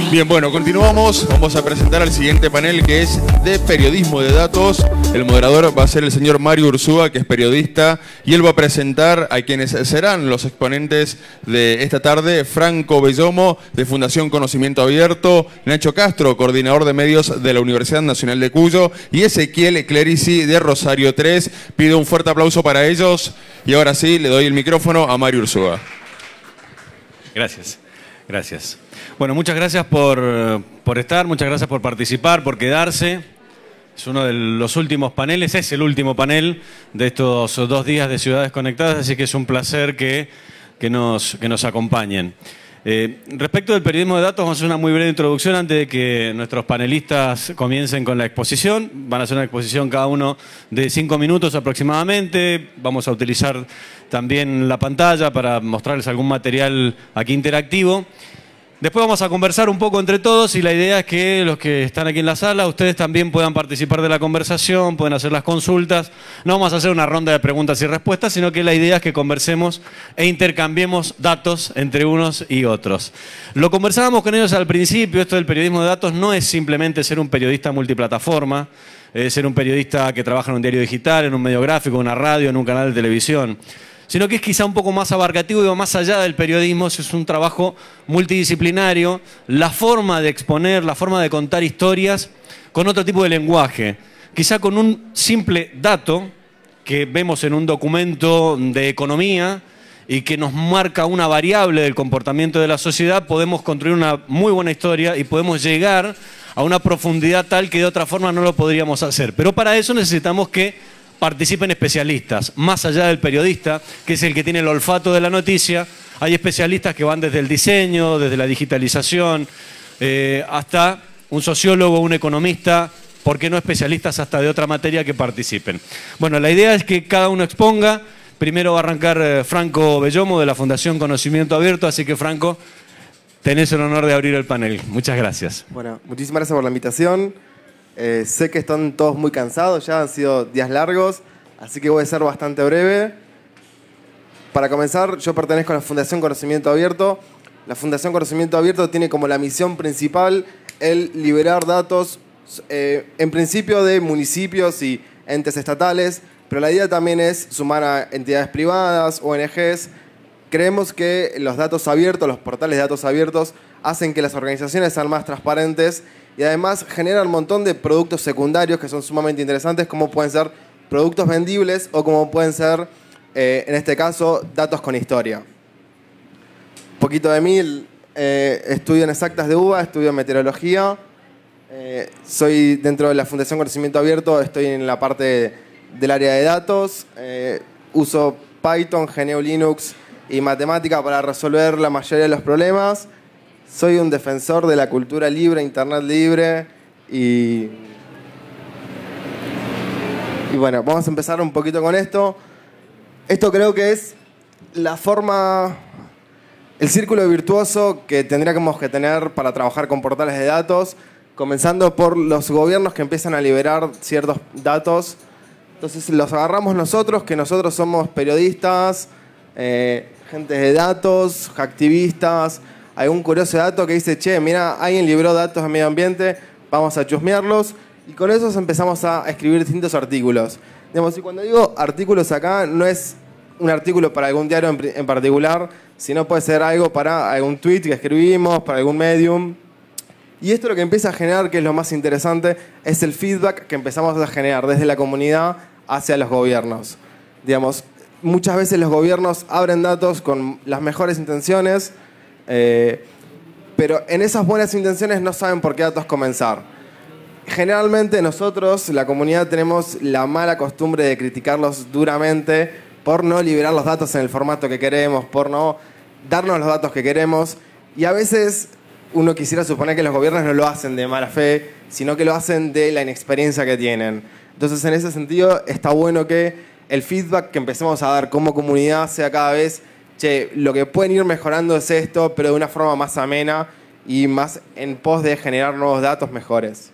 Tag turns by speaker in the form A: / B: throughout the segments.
A: Bien, bueno, continuamos. Vamos a presentar al siguiente panel, que es de periodismo de datos. El moderador va a ser el señor Mario Ursúa, que es periodista, y él va a presentar a quienes serán los exponentes de esta tarde: Franco Bellomo, de Fundación Conocimiento Abierto; Nacho Castro, coordinador de medios de la Universidad Nacional de Cuyo; y Ezequiel Clerici, de Rosario 3. Pido un fuerte aplauso para ellos. Y ahora sí, le doy el micrófono a Mario Ursúa.
B: Gracias, gracias. Bueno, muchas gracias por estar, muchas gracias por participar, por quedarse. Es uno de los últimos paneles, es el último panel de estos 2 días de Ciudades Conectadas, así que es un placer que nos acompañen. Respecto del periodismo de datos, vamos a hacer una muy breve introducción antes de que nuestros panelistas comiencen con la exposición. Van a hacer una exposición cada uno de 5 minutos aproximadamente. Vamos a utilizar también la pantalla para mostrarles algún material aquí interactivo. Después vamos a conversar un poco entre todos y la idea es que los que están aquí en la sala, ustedes también puedan participar de la conversación, pueden hacer las consultas. No vamos a hacer una ronda de preguntas y respuestas, sino que la idea es que conversemos e intercambiemos datos entre unos y otros. Lo conversábamos con ellos al principio, esto del periodismo de datos no es simplemente ser un periodista multiplataforma, ser un periodista que trabaja en un diario digital, en un medio gráfico, en una radio, en un canal de televisión, sino que es quizá un poco más abarcativo y va más allá del periodismo. Es un trabajo multidisciplinario, la forma de exponer, la forma de contar historias con otro tipo de lenguaje, quizá con un simple dato que vemos en un documento de economía y que nos marca una variable del comportamiento de la sociedad, podemos construir una muy buena historia y podemos llegar a una profundidad tal que de otra forma no lo podríamos hacer. Pero para eso necesitamos que participen especialistas, más allá del periodista, que es el que tiene el olfato de la noticia. Hay especialistas que van desde el diseño, desde la digitalización, hasta un sociólogo, un economista, ¿por qué no especialistas hasta de otra materia que participen? Bueno, la idea es que cada uno exponga. Primero va a arrancar Franco Bellomo, de la Fundación Conocimiento Abierto, así que Franco, tenés el honor de abrir el panel. Muchas gracias.
C: Bueno, muchísimas gracias por la invitación. Sé que están todos muy cansados, ya han sido días largos, así que voy a ser bastante breve. Para comenzar, yo pertenezco a la Fundación Conocimiento Abierto. La Fundación Conocimiento Abierto tiene como la misión principal el liberar datos, en principio de municipios y entes estatales, pero la idea también es sumar a entidades privadas, ONGs. Creemos que los datos abiertos, los portales de datos abiertos, hacen que las organizaciones sean más transparentes y además generan un montón de productos secundarios que son sumamente interesantes, como pueden ser productos vendibles o como pueden ser, en este caso, datos con historia. Un poquito de mí, estudio en Exactas de UBA, estudio meteorología. Soy dentro de la Fundación Conocimiento Abierto, estoy en la parte del área de datos. Uso Python, GNU Linux y matemática para resolver la mayoría de los problemas. Soy un defensor de la cultura libre, internet libre y bueno, vamos a empezar un poquito con esto. Esto creo que es la forma, el círculo virtuoso que tendríamos que tener para trabajar con portales de datos, comenzando por los gobiernos que empiezan a liberar ciertos datos. Entonces los agarramos nosotros, que nosotros somos periodistas, gente de datos, activistas. Hay un curioso dato que dice, che, mira, alguien libró datos de medio ambiente, vamos a chusmearlos. Y con eso empezamos a escribir distintos artículos. Digamos, y cuando digo artículos acá, no es un artículo para algún diario en particular, sino puede ser algo para algún tweet que escribimos, para algún medium. Y esto lo que empieza a generar, que es lo más interesante, es el feedback que empezamos a generar desde la comunidad hacia los gobiernos. Digamos, muchas veces los gobiernos abren datos con las mejores intenciones, pero en esas buenas intenciones no saben por qué datos comenzar. Generalmente nosotros, la comunidad, tenemos la mala costumbre de criticarlos duramente por no liberar los datos en el formato que queremos, por no darnos los datos que queremos, y a veces uno quisiera suponer que los gobiernos no lo hacen de mala fe, sino que lo hacen de la inexperiencia que tienen. Entonces, en ese sentido, está bueno que el feedback que empecemos a dar como comunidad sea cada vez, che, lo que pueden ir mejorando es esto, pero de una forma más amena y más en pos de generar nuevos datos mejores.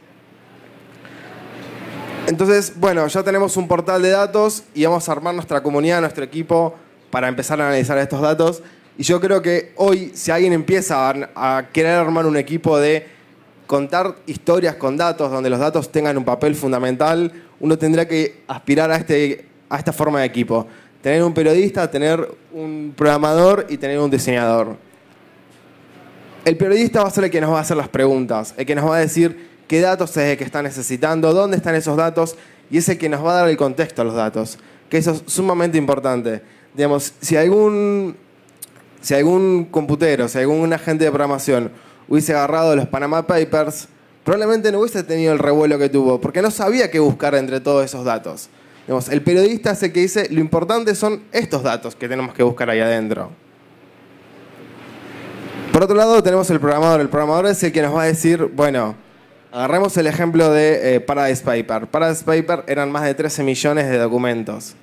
C: Entonces, bueno, ya tenemos un portal de datos y vamos a armar nuestra comunidad, nuestro equipo, para empezar a analizar estos datos. Y yo creo que hoy, si alguien empieza a querer armar un equipo de contar historias con datos, donde los datos tengan un papel fundamental, uno tendrá que aspirar a esta forma de equipo. Tener un periodista, tener un programador y tener un diseñador. El periodista va a ser el que nos va a hacer las preguntas, el que nos va a decir qué datos es el que está necesitando, dónde están esos datos, y es el que nos va a dar el contexto a los datos, que eso es sumamente importante. Digamos, si algún computero, si algún agente de programación hubiese agarrado los Panama Papers, probablemente no hubiese tenido el revuelo que tuvo, porque no sabía qué buscar entre todos esos datos. Digamos, el periodista es el que dice, lo importante son estos datos que tenemos que buscar ahí adentro. Por otro lado, tenemos el programador. El programador es el que nos va a decir, bueno, agarremos el ejemplo de Paradise Paper. Paradise Paper eran más de 13 millones de documentos.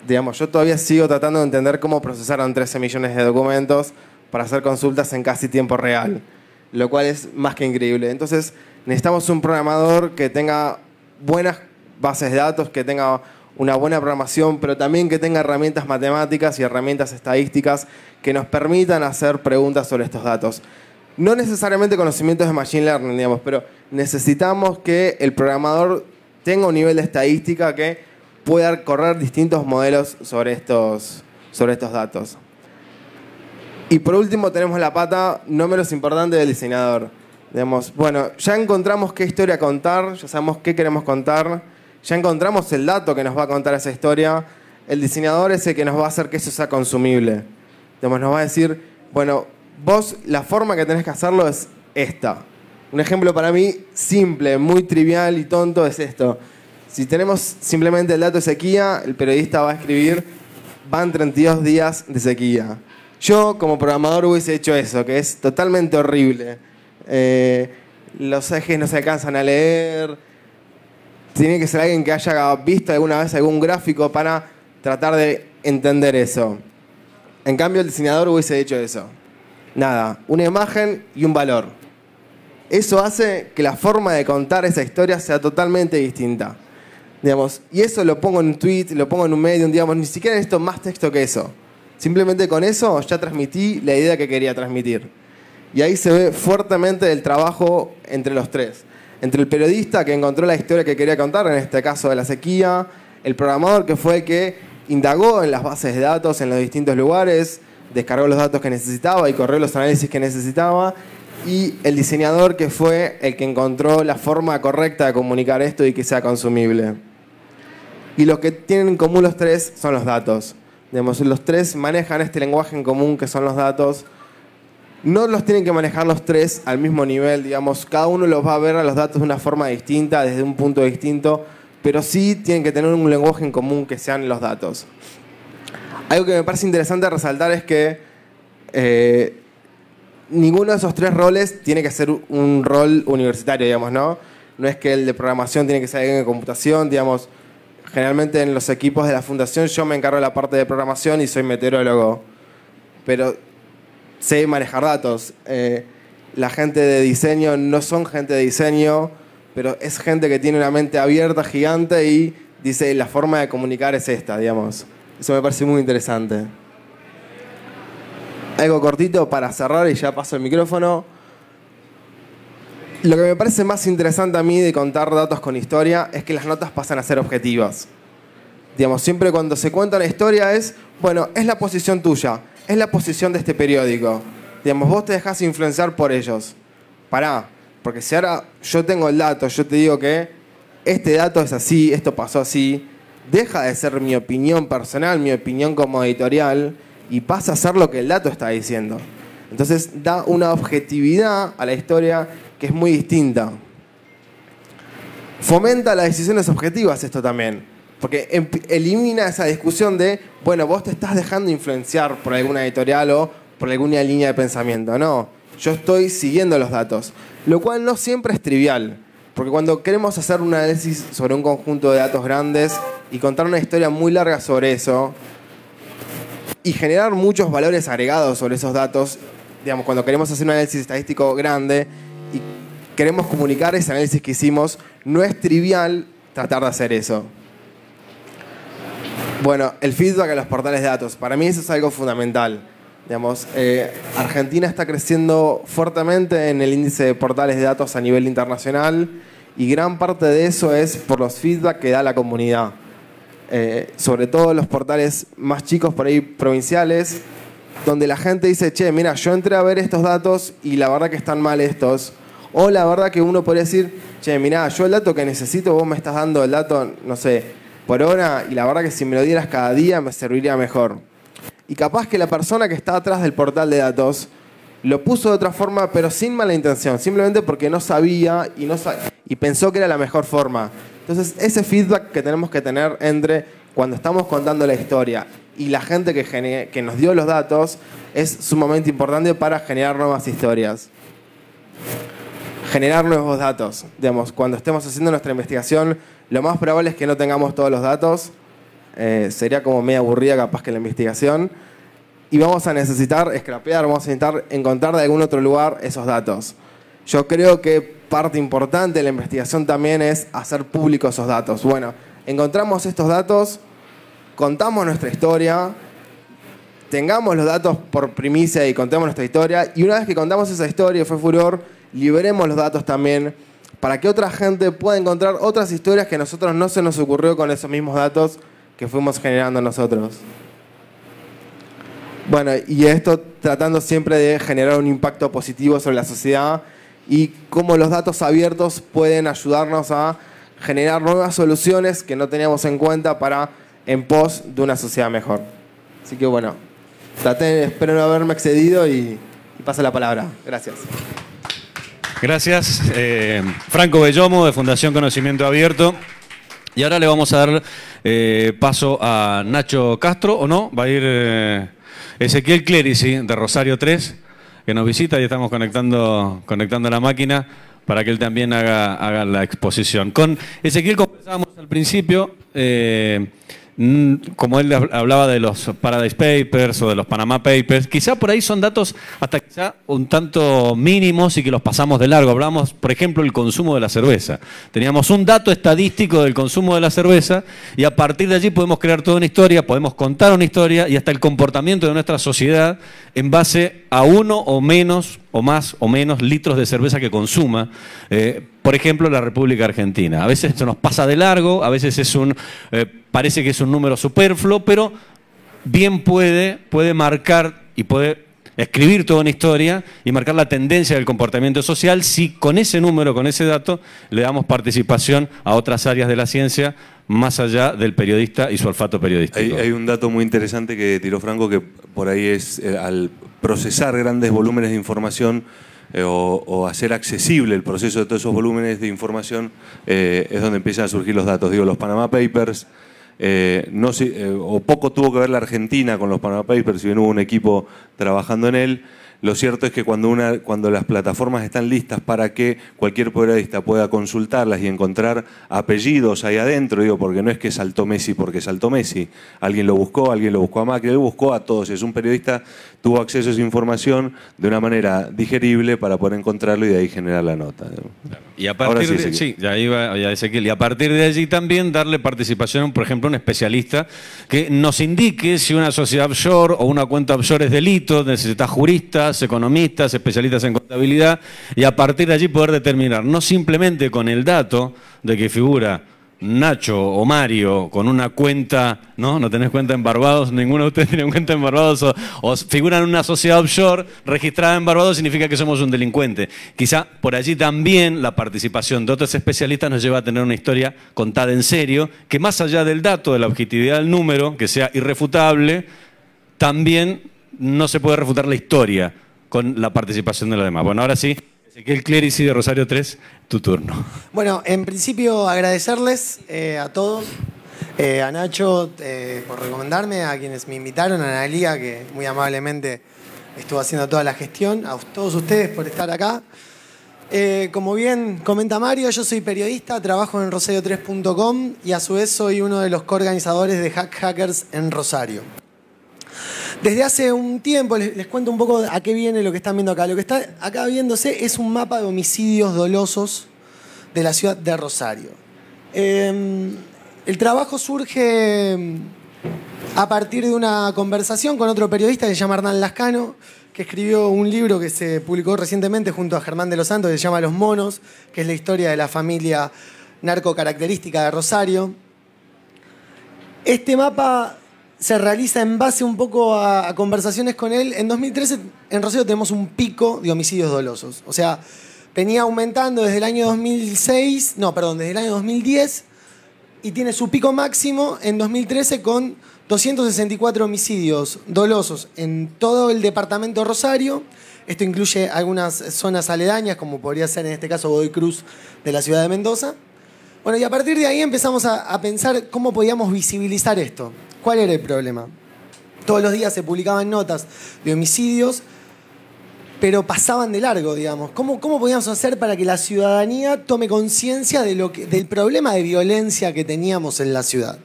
C: Digamos, yo todavía sigo tratando de entender cómo procesaron 13 millones de documentos para hacer consultas en casi tiempo real, lo cual es más que increíble. Entonces, necesitamos un programador que tenga buenas bases de datos, que tenga una buena programación, pero también que tenga herramientas matemáticas y herramientas estadísticas que nos permitan hacer preguntas sobre estos datos. No necesariamente conocimientos de Machine Learning, digamos, pero necesitamos que el programador tenga un nivel de estadística que pueda correr distintos modelos sobre estos datos. Y por último tenemos la pata no menos importante del diseñador. Digamos, bueno, ya encontramos qué historia contar, ya sabemos qué queremos contar, ya encontramos el dato que nos va a contar esa historia. El diseñador es el que nos va a hacer que eso sea consumible. Digamos, nos va a decir, bueno, vos la forma que tenés que hacerlo es esta. Un ejemplo para mí simple, muy trivial y tonto es esto. Si tenemos simplemente el dato de sequía, el periodista va a escribir, van 32 días de sequía. Yo, como programador, hubiese hecho eso, que es totalmente horrible. Los ejes no se alcanzan a leer. Tiene que ser alguien que haya visto alguna vez algún gráfico para tratar de entender eso. En cambio, el diseñador hubiese hecho eso. Nada, una imagen y un valor. Eso hace que la forma de contar esa historia sea totalmente distinta. Digamos, y eso lo pongo en un tweet, lo pongo en un Medium, digamos, ni siquiera necesito más texto que eso. Simplemente con eso ya transmití la idea que quería transmitir. Y ahí se ve fuertemente el trabajo entre los tres. Entre el periodista que encontró la historia que quería contar, en este caso de la sequía, el programador que fue el que indagó en las bases de datos en los distintos lugares, descargó los datos que necesitaba y corrió los análisis que necesitaba, y el diseñador que fue el que encontró la forma correcta de comunicar esto y que sea consumible. Y lo que tienen en común los tres son los datos. Digamos, los tres manejan este lenguaje en común que son los datos. No los tienen que manejar los tres al mismo nivel, digamos, cada uno los va a ver a los datos de una forma distinta, desde un punto distinto, pero sí tienen que tener un lenguaje en común que sean los datos. Algo que me parece interesante resaltar es que ninguno de esos tres roles tiene que ser un rol universitario, digamos, ¿no? No es que el de programación tiene que ser alguien de computación, digamos. Generalmente en los equipos de la fundación yo me encargo de la parte de programación y soy meteorólogo. Pero sé manejar datos. La gente de diseño no son gente de diseño, pero es gente que tiene una mente abierta, gigante, y dice la forma de comunicar es esta, digamos. Eso me parece muy interesante. Algo cortito para cerrar y ya paso el micrófono. Lo que me parece más interesante a mí de contar datos con historia es que las notas pasan a ser objetivas. Digamos, siempre cuando se cuenta una historia es, bueno, es la posición tuya, es la posición de este periódico. Digamos, vos te dejás influenciar por ellos. Pará, porque si ahora yo tengo el dato, yo te digo que este dato es así, esto pasó así, deja de ser mi opinión personal, mi opinión como editorial, y pasa a ser lo que el dato está diciendo. Entonces da una objetividad a la historia que es muy distinta. Fomenta las decisiones objetivas esto también, porque elimina esa discusión de, bueno, vos te estás dejando influenciar por alguna editorial o por alguna línea de pensamiento. No, yo estoy siguiendo los datos, lo cual no siempre es trivial, porque cuando queremos hacer un análisis sobre un conjunto de datos grandes y contar una historia muy larga sobre eso y generar muchos valores agregados sobre esos datos, digamos, cuando queremos hacer un análisis estadístico grande y queremos comunicar ese análisis que hicimos, no es trivial tratar de hacer eso. Bueno, el feedback a los portales de datos. Para mí eso es algo fundamental. Digamos, Argentina está creciendo fuertemente en el índice de portales de datos a nivel internacional y gran parte de eso es por los feedback que da la comunidad. Sobre todo los portales más chicos por ahí provinciales, donde la gente dice, che, mira, yo entré a ver estos datos y la verdad que están mal estos. O la verdad que uno podría decir, che, mira, yo el dato que necesito, vos me estás dando el dato, no sé, por hora, y la verdad que si me lo dieras cada día me serviría mejor. Y capaz que la persona que está atrás del portal de datos lo puso de otra forma, pero sin mala intención, simplemente porque no sabía y pensó que era la mejor forma. Entonces, ese feedback que tenemos que tener entre cuando estamos contando la historia y la gente que nos dio los datos es sumamente importante para generar nuevas historias. Generar nuevos datos. Digamos, cuando estemos haciendo nuestra investigación, lo más probable es que no tengamos todos los datos. Sería como media aburrida capaz que la investigación. Y vamos a necesitar scrapear, vamos a necesitar encontrar de algún otro lugar esos datos. Yo creo que parte importante de la investigación también es hacer públicos esos datos. Bueno, encontramos estos datos, contamos nuestra historia, tengamos los datos por primicia y contemos nuestra historia, y una vez que contamos esa historia y fue furor, liberemos los datos también para que otra gente pueda encontrar otras historias que a nosotros no se nos ocurrió con esos mismos datos que fuimos generando nosotros. Bueno, y esto tratando siempre de generar un impacto positivo sobre la sociedad y cómo los datos abiertos pueden ayudarnos a generar nuevas soluciones que no teníamos en cuenta para en pos de una sociedad mejor. Así que bueno, espero no haberme excedido y paso la palabra. Gracias.
B: Gracias. Franco Bellomo, de Fundación Conocimiento Abierto. Y ahora le vamos a dar paso a Nacho Castro, ¿o no? Va a ir Ezequiel Clerici, de Rosario 3, que nos visita y estamos conectando la máquina para que él también haga la exposición. Con Ezequiel conversábamos al principio, como él hablaba de los Paradise Papers o de los Panama Papers, quizá por ahí son datos hasta quizá un tanto mínimos y que los pasamos de largo. Hablamos, por ejemplo, del consumo de la cerveza. Teníamos un dato estadístico del consumo de la cerveza y a partir de allí podemos crear toda una historia, podemos contar una historia y hasta el comportamiento de nuestra sociedad en base a uno o menos o más o menos litros de cerveza que consuma. Por ejemplo, la República Argentina. A veces esto nos pasa de largo, a veces es parece que es un número superfluo, pero bien puede marcar y puede escribir toda una historia y marcar la tendencia del comportamiento social si con ese número, con ese dato, le damos participación a otras áreas de la ciencia más allá del periodista y su olfato periodístico.
D: Hay un dato muy interesante que tiró Franco, que por ahí es al procesar grandes volúmenes de información o hacer accesible el proceso de todos esos volúmenes de información, es donde empiezan a surgir los datos. Digo, los Panama Papers, o poco tuvo que ver la Argentina con los Panama Papers, si bien hubo un equipo trabajando en él. Lo cierto es que cuando las plataformas están listas para que cualquier periodista pueda consultarlas y encontrar apellidos ahí adentro, digo, porque no es que saltó Messi porque saltó Messi. Alguien lo buscó a Macri, él buscó a todos. Es un periodista, tuvo acceso a esa información de una manera digerible para poder encontrarlo y de ahí generar la nota.
B: Y a partir y a partir de allí también darle participación, por ejemplo, a un especialista que nos indique si una sociedad offshore o una cuenta offshore es delito, necesita juristas, economistas, especialistas en contabilidad, y a partir de allí poder determinar, no simplemente con el dato de que figura Nacho o Mario con una cuenta, ¿no tenés cuenta en Barbados? Ninguno de ustedes tiene cuenta en Barbados o figura en una sociedad offshore registrada en Barbados, significa que somos un delincuente. Quizá por allí también la participación de otros especialistas nos lleva a tener una historia contada en serio, que más allá del dato, de la objetividad del número, que sea irrefutable, también no se puede refutar la historia con la participación de los demás. Bueno, ahora sí, Ezequiel Clerici de Rosario 3, tu turno.
E: Bueno, en principio agradecerles a todos, a Nacho por recomendarme, a quienes me invitaron, a Analía, que muy amablemente estuvo haciendo toda la gestión, a todos ustedes por estar acá. Como bien comenta Mario, yo soy periodista, trabajo en rosario3.com y a su vez soy uno de los coorganizadores de Hackers en Rosario. Desde hace un tiempo, les cuento un poco a qué viene lo que están viendo acá. Lo que está acá viéndose es un mapa de homicidios dolosos de la ciudad de Rosario. El trabajo surge a partir de una conversación con otro periodista que se llama Hernán Lascano, que escribió un libro que se publicó recientemente junto a Germán de los Santos, que se llama Los Monos, que es la historia de la familia narcocaracterística de Rosario. Este mapa se realiza en base un poco a conversaciones con él. En 2013 en Rosario tenemos un pico de homicidios dolosos. O sea, venía aumentando desde el año 2010 y tiene su pico máximo en 2013 con 264 homicidios dolosos en todo el departamento de Rosario. Esto incluye algunas zonas aledañas, como podría ser en este caso Godoy Cruz de la ciudad de Mendoza. Bueno, y a partir de ahí empezamos a pensar cómo podíamos visibilizar esto. ¿Cuál era el problema? Todos los días se publicaban notas de homicidios, pero pasaban de largo, digamos. ¿Cómo podíamos hacer para que la ciudadanía tome conciencia del problema de violencia que teníamos en la ciudad?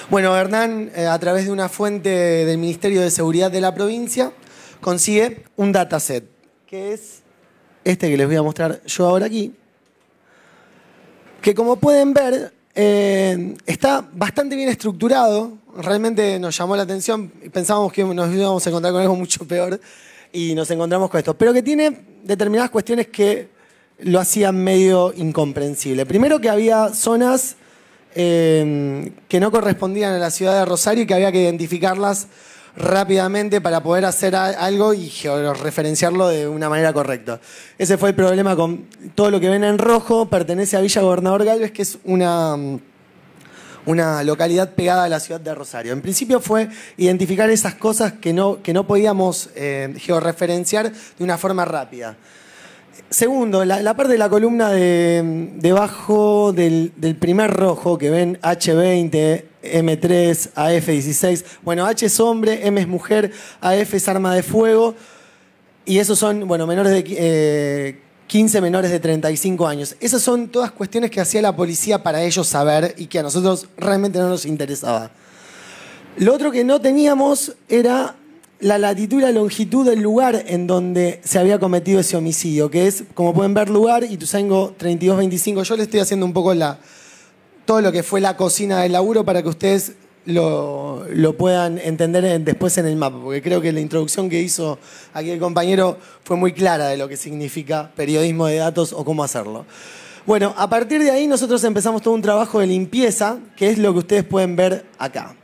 E: Bueno, Hernán, a través de una fuente del Ministerio de Seguridad de la provincia, consigue un dataset, que es este que les voy a mostrar yo ahora aquí, que como pueden ver, está bastante bien estructurado. Realmente nos llamó la atención, pensábamos que nos íbamos a encontrar con algo mucho peor y nos encontramos con esto, pero que tiene determinadas cuestiones que lo hacían medio incomprensible. Primero, que había zonas que no correspondían a la ciudad de Rosario y que había que identificarlas rápidamente para poder hacer algo y georreferenciarlo de una manera correcta. Ese fue el problema con todo lo que ven en rojo. Pertenece a Villa Gobernador Galvez, que es una localidad pegada a la ciudad de Rosario. En principio fue identificar esas cosas que no podíamos georreferenciar de una forma rápida. Segundo, la parte de la columna debajo del primer rojo que ven, H20, M3, AF16. Bueno, H es hombre, M es mujer, AF es arma de fuego. Y esos son, bueno, menores de 15, menores de 35 años. Esas son todas cuestiones que hacía la policía para ellos saber y que a nosotros realmente no nos interesaba. Lo otro que no teníamos era la latitud y la longitud del lugar en donde se había cometido ese homicidio, que es, como pueden ver, lugar Ituzaingó 3225. Yo le estoy haciendo un poco todo lo que fue la cocina del laburo para que ustedes lo puedan entender después en el mapa, porque creo que la introducción que hizo aquí el compañero fue muy clara de lo que significa periodismo de datos o cómo hacerlo. Bueno, a partir de ahí nosotros empezamos todo un trabajo de limpieza, que es lo que ustedes pueden ver acá.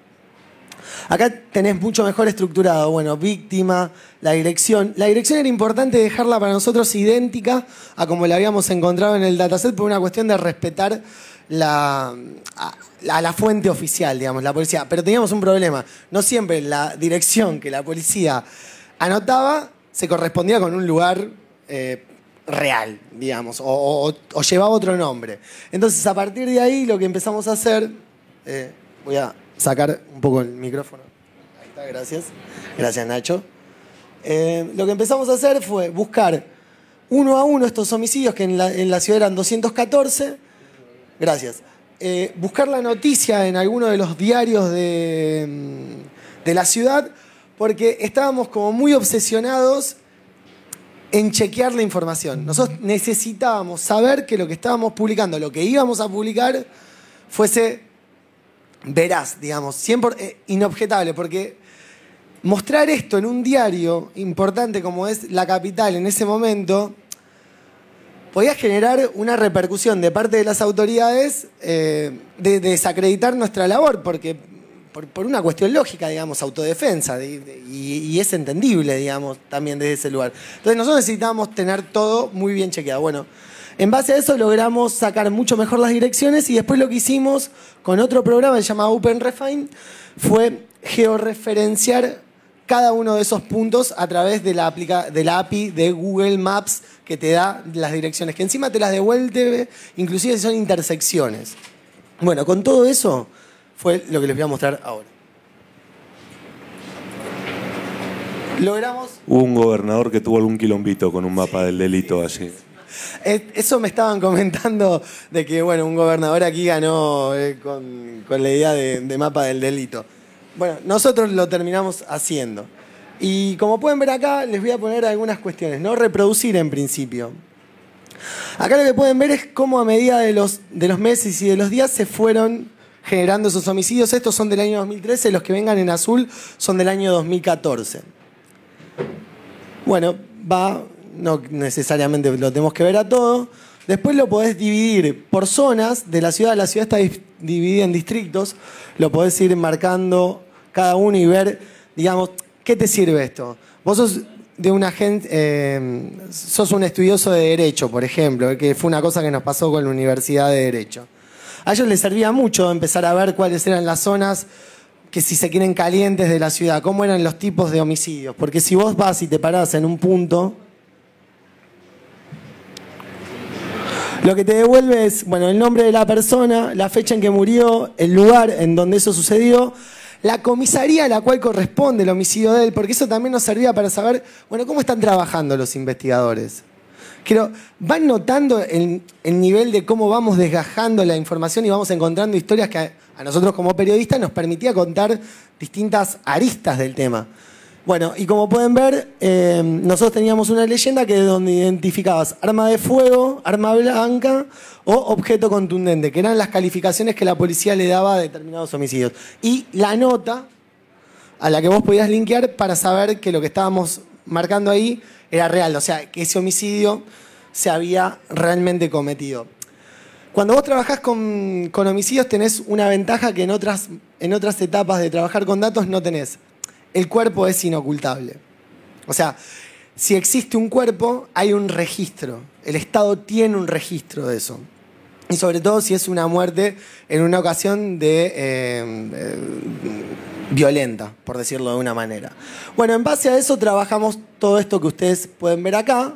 E: Acá tenés mucho mejor estructurado, bueno, víctima, la dirección. La dirección era importante dejarla para nosotros idéntica a como la habíamos encontrado en el dataset por una cuestión de respetar a la fuente oficial, digamos, la policía. Pero teníamos un problema. No siempre la dirección que la policía anotaba se correspondía con un lugar real, digamos, o llevaba otro nombre. Entonces, a partir de ahí, lo que empezamos a hacer... voy a sacar un poco el micrófono. Ahí está, gracias. Gracias, Nacho. Lo que empezamos a hacer fue buscar uno a uno estos homicidios, que en la ciudad eran 214. Gracias. Buscar la noticia en alguno de los diarios de la ciudad, porque estábamos como muy obsesionados en chequear la información. Nosotros necesitábamos saber que lo que estábamos publicando, lo que íbamos a publicar, fuese veraz, digamos, 100% inobjetable, porque mostrar esto en un diario importante como es La Capital en ese momento podía generar una repercusión de parte de las autoridades de desacreditar nuestra labor, porque por una cuestión lógica, digamos, autodefensa, y es entendible, digamos, también desde ese lugar. Entonces nosotros necesitábamos tener todo muy bien chequeado. Bueno, en base a eso logramos sacar mucho mejor las direcciones y después lo que hicimos con otro programa que se llama OpenRefine fue georreferenciar cada uno de esos puntos a través de la API de Google Maps que te da las direcciones, que encima te las devuelve, inclusive si son intersecciones. Bueno, con todo eso fue lo que les voy a mostrar ahora. Logramos...
D: Hubo un gobernador que tuvo algún quilombito con un mapa del delito así.
E: Eso me estaban comentando de que, bueno, un gobernador aquí ganó con la idea de mapa del delito. Bueno, nosotros lo terminamos haciendo. Y como pueden ver acá, les voy a poner algunas cuestiones, ¿no? Reproducir en principio. Acá lo que pueden ver es cómo a medida de los meses y de los días se fueron generando esos homicidios. Estos son del año 2013, los que vengan en azul son del año 2014. Bueno, no necesariamente lo tenemos que ver a todo. Después lo podés dividir por zonas de la ciudad. La ciudad está dividida en distritos. Lo podés ir marcando cada uno y ver, digamos, ¿qué te sirve esto? Vos sos de una gente, sos un estudioso de Derecho, por ejemplo, que fue una cosa que nos pasó con la Universidad de Derecho. A ellos les servía mucho empezar a ver cuáles eran las zonas que, si se quieren, calientes de la ciudad, cómo eran los tipos de homicidios. Porque si vos vas y te parás en un punto, lo que te devuelve es, bueno, el nombre de la persona, la fecha en que murió, el lugar en donde eso sucedió, la comisaría a la cual corresponde el homicidio de él, porque eso también nos servía para saber, bueno, cómo están trabajando los investigadores. Van notando el nivel de cómo vamos desgajando la información y vamos encontrando historias que a nosotros como periodistas nos permitía contar distintas aristas del tema. Bueno, y como pueden ver, nosotros teníamos una leyenda que donde identificabas arma de fuego, arma blanca o objeto contundente, que eran las calificaciones que la policía le daba a determinados homicidios. Y la nota a la que vos podías linkear para saber que lo que estábamos marcando ahí era real, o sea, que ese homicidio se había realmente cometido. Cuando vos trabajás con homicidios tenés una ventaja que en otras etapas de trabajar con datos no tenés. El cuerpo es inocultable. O sea, si existe un cuerpo, hay un registro. El Estado tiene un registro de eso. Y sobre todo si es una muerte en una ocasión violenta, por decirlo de una manera. Bueno, en base a eso trabajamos todo esto que ustedes pueden ver acá.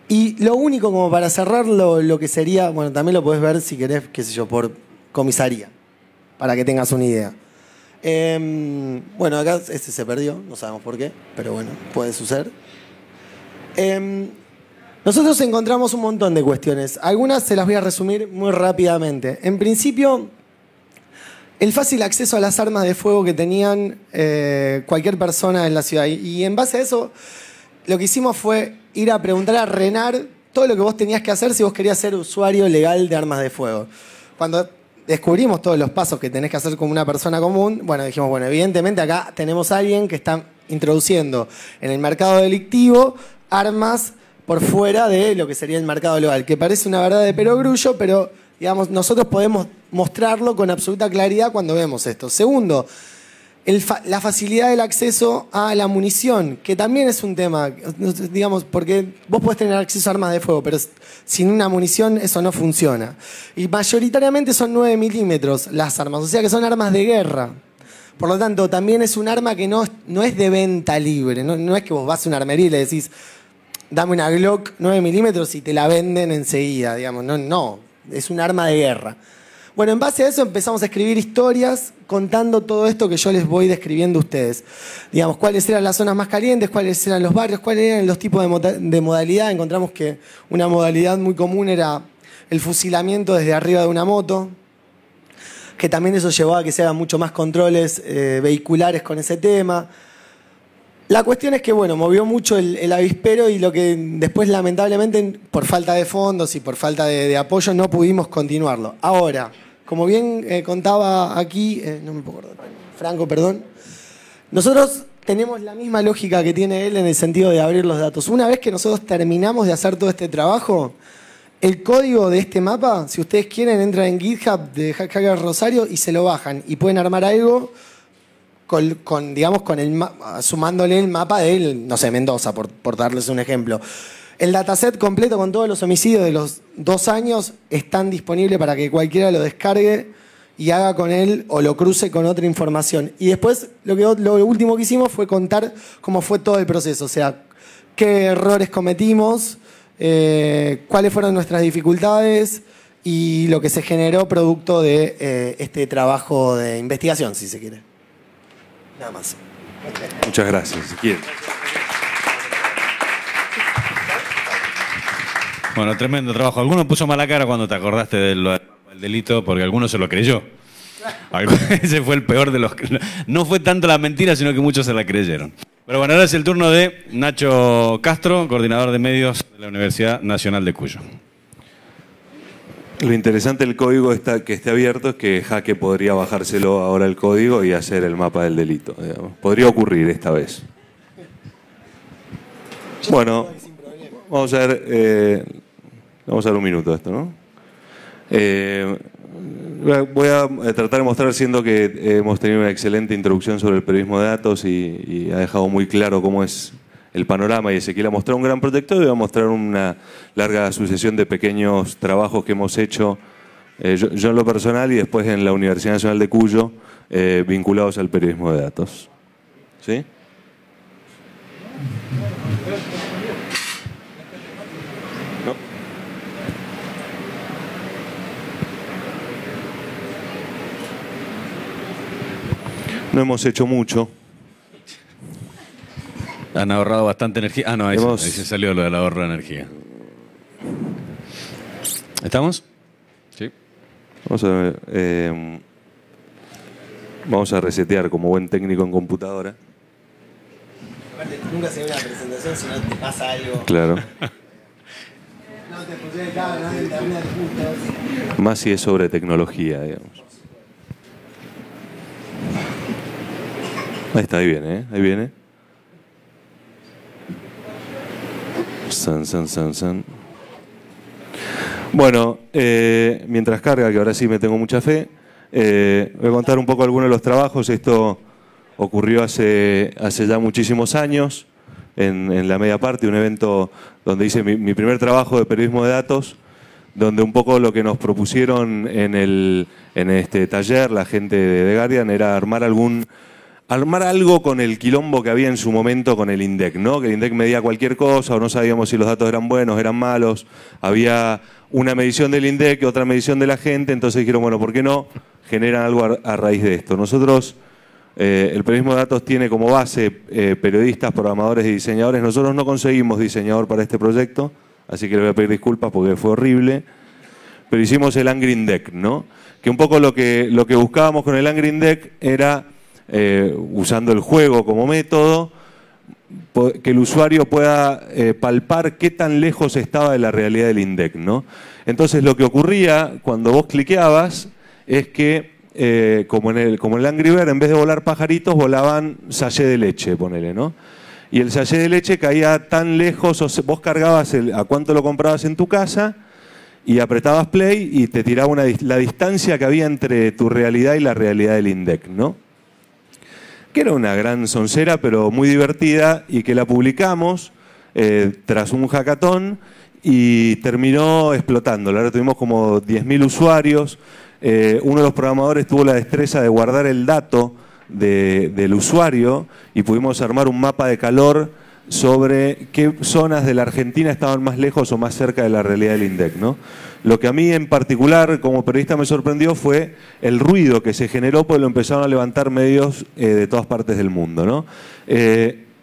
E: Y lo único, como para cerrar lo que sería, bueno, también lo podés ver si querés, qué sé yo, por comisaría, para que tengas una idea. Bueno, acá este se perdió, no sabemos por qué, pero bueno, puede suceder. Nosotros encontramos un montón de cuestiones. Algunas se las voy a resumir muy rápidamente. En principio, el fácil acceso a las armas de fuego que tenían cualquier persona en la ciudad. Y en base a eso, lo que hicimos fue ir a preguntar a RENAR todo lo que vos tenías que hacer si vos querías ser usuario legal de armas de fuego. Cuando descubrimos todos los pasos que tenés que hacer como una persona común, bueno, dijimos, bueno, evidentemente acá tenemos a alguien que está introduciendo en el mercado delictivo armas por fuera de lo que sería el mercado legal, que parece una verdad de perogrullo, pero digamos, nosotros podemos mostrarlo con absoluta claridad cuando vemos esto. Segundo, la facilidad del acceso a la munición, que también es un tema, digamos, porque vos podés tener acceso a armas de fuego, pero sin una munición eso no funciona. Y mayoritariamente son 9 milímetros las armas, o sea que son armas de guerra. Por lo tanto, también es un arma que no es de venta libre, no es que vos vas a una armería y le decís, dame una Glock 9 milímetros y te la venden enseguida, digamos, no, es un arma de guerra. Bueno, en base a eso empezamos a escribir historias contando todo esto que yo les voy describiendo a ustedes. Digamos, cuáles eran las zonas más calientes, cuáles eran los barrios, cuáles eran los tipos de modalidad. Encontramos que una modalidad muy común era el fusilamiento desde arriba de una moto, que también eso llevó a que se hagan mucho más controles vehiculares con ese tema. La cuestión es que, bueno, movió mucho el avispero y lo que después, lamentablemente, por falta de fondos y por falta de apoyo, no pudimos continuarlo. Ahora, como bien contaba aquí, no me puedo acordar, Franco, perdón, nosotros tenemos la misma lógica que tiene él en el sentido de abrir los datos. Una vez que nosotros terminamos de hacer todo este trabajo, el código de este mapa, si ustedes quieren, entran en GitHub de Hacker Rosario y se lo bajan y pueden armar algo digamos, sumándole el mapa de él, no sé, Mendoza, por darles un ejemplo. El dataset completo con todos los homicidios de los 2 años están disponibles para que cualquiera lo descargue y haga con él o lo cruce con otra información. Y después lo último que hicimos fue contar cómo fue todo el proceso, o sea, qué errores cometimos, cuáles fueron nuestras dificultades y lo que se generó producto de este trabajo de investigación, si se quiere. Nada más.
D: Muchas gracias, Ezequiel.
B: Bueno, tremendo trabajo. Alguno puso mala cara cuando te acordaste del delito, porque alguno se lo creyó. Ese fue el peor de los... No fue tanto la mentira, sino que muchos se la creyeron. Pero bueno, ahora es el turno de Nacho Castro, coordinador de medios de la Universidad Nacional de Cuyo.
D: Lo interesante del código que esté abierto es que Jaque podría bajárselo ahora el código y hacer el mapa del delito, digamos. Podría ocurrir esta vez. Bueno, vamos a ver un minuto de esto, ¿no? Voy a tratar de mostrar, siendo que hemos tenido una excelente introducción sobre el periodismo de datos y ha dejado muy claro cómo es el panorama, y Ezequiel ha mostrado un gran proyecto, y voy a mostrar una larga sucesión de pequeños trabajos que hemos hecho, yo en lo personal y después en la Universidad Nacional de Cuyo, vinculados al periodismo de datos. ¿Sí? ¿No? No hemos hecho mucho.
B: Han ahorrado bastante energía. Ah, no, ahí se salió lo del ahorro de energía. ¿Estamos? Sí.
D: Vamos a resetear como buen técnico en computadora.
E: Aparte, nunca se ve una presentación si no te pasa algo.
D: Claro.
E: No te funciona el cable, no te termina justo.
D: Más si es sobre tecnología, digamos. Ahí está, ahí viene, ¿eh? Ahí viene. San. Bueno, mientras carga, que ahora sí me tengo mucha fe, voy a contar un poco algunos de los trabajos. Esto ocurrió hace ya muchísimos años, en la Media Parte, un evento donde hice mi primer trabajo de periodismo de datos, donde un poco lo que nos propusieron en este taller, la gente de The Guardian, era armar algo con el quilombo que había en su momento con el INDEC, ¿no? Que el INDEC medía cualquier cosa, o no sabíamos si los datos eran buenos, eran malos. Había una medición del INDEC, otra medición de la gente, entonces dijeron, bueno, ¿por qué no generan algo a raíz de esto? Nosotros, el periodismo de datos tiene como base periodistas, programadores y diseñadores. Nosotros no conseguimos diseñador para este proyecto, así que le voy a pedir disculpas porque fue horrible. Pero hicimos el Angry INDEC, ¿no? Que un poco lo que buscábamos con el Angry INDEC era, usando el juego como método, que el usuario pueda palpar qué tan lejos estaba de la realidad del INDEC, ¿no? Entonces lo que ocurría cuando vos cliqueabas es que, como en el Angry Bird, en vez de volar pajaritos, volaban sachet de leche, ponele, ¿no? Y el sachet de leche caía tan lejos, vos cargabas a cuánto lo comprabas en tu casa y apretabas play y te tiraba la distancia que había entre tu realidad y la realidad del INDEC, ¿no? Que era una gran soncera, pero muy divertida, y que la publicamos tras un hackathon y terminó explotando. Ahora tuvimos como 10.000 usuarios. Uno de los programadores tuvo la destreza de guardar el dato del usuario y pudimos armar un mapa de calor sobre qué zonas de la Argentina estaban más lejos o más cerca de la realidad del INDEC, ¿no? Lo que a mí en particular como periodista me sorprendió fue el ruido que se generó, porque lo empezaron a levantar medios de todas partes del mundo, ¿no?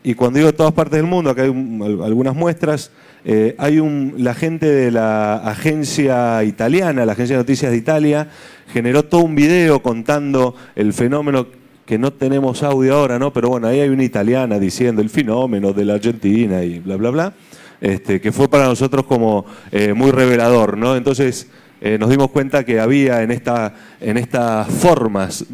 D: Y cuando digo todas partes del mundo, acá hay algunas muestras. La gente de la agencia italiana, la agencia de noticias de Italia, generó todo un video contando el fenómeno, que no tenemos audio ahora, ¿no? Pero bueno, ahí hay una italiana diciendo el fenómeno de la Argentina y bla, bla, bla, que fue para nosotros como muy revelador, ¿no? Entonces nos dimos cuenta que había en estas formas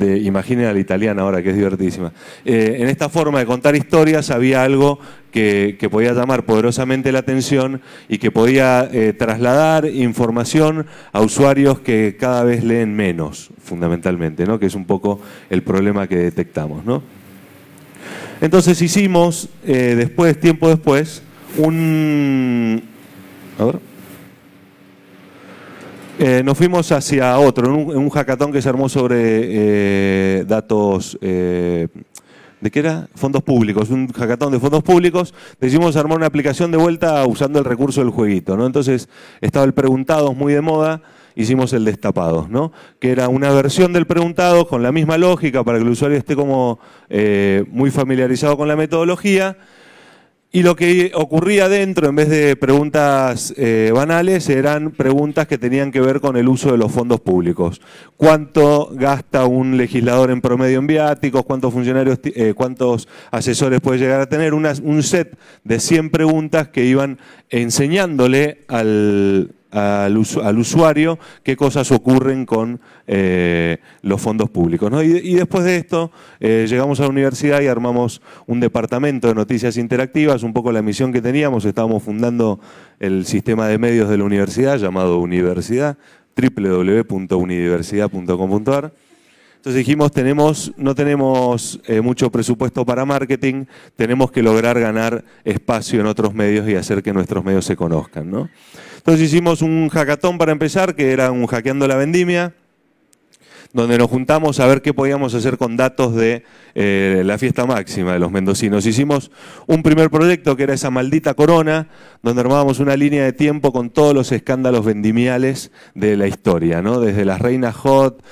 D: imaginen a la italiana ahora, que es divertidísima, en esta forma de contar historias había algo que podía llamar poderosamente la atención y que podía trasladar información a usuarios que cada vez leen menos, fundamentalmente, ¿no? Que es un poco el problema que detectamos, ¿no? Entonces hicimos, tiempo después, nos fuimos hacia otro, en un hackathon que se armó sobre datos, ¿de qué era? Fondos públicos, un hackathon de fondos públicos. Decidimos armar una aplicación de vuelta usando el recurso del jueguito, ¿no? Entonces estaba el Preguntados muy de moda, hicimos el Destapados, ¿no? Que era una versión del Preguntados con la misma lógica para que el usuario esté como muy familiarizado con la metodología. Y lo que ocurría dentro, en vez de preguntas banales, eran preguntas que tenían que ver con el uso de los fondos públicos. ¿Cuánto gasta un legislador en promedio en viáticos? ¿Cuántos funcionarios, cuántos asesores puede llegar a tener? Un set de 100 preguntas que iban enseñándole al al usuario qué cosas ocurren con los fondos públicos, ¿no? Y después de esto llegamos a la universidad y armamos un departamento de noticias interactivas, un poco la misión que teníamos. Estábamos fundando el sistema de medios de la universidad llamado Universidad, www.unidiversidad.com.ar. Entonces dijimos, no tenemos mucho presupuesto para marketing, tenemos que lograr ganar espacio en otros medios y hacer que nuestros medios se conozcan, ¿no? Entonces hicimos un hackathon para empezar, que era un Hackeando la Vendimia, donde nos juntamos a ver qué podíamos hacer con datos de la fiesta máxima de los mendocinos. Hicimos un primer proyecto que era esa maldita corona, donde armábamos una línea de tiempo con todos los escándalos vendimiales de la historia, ¿no? Desde las reinas hot,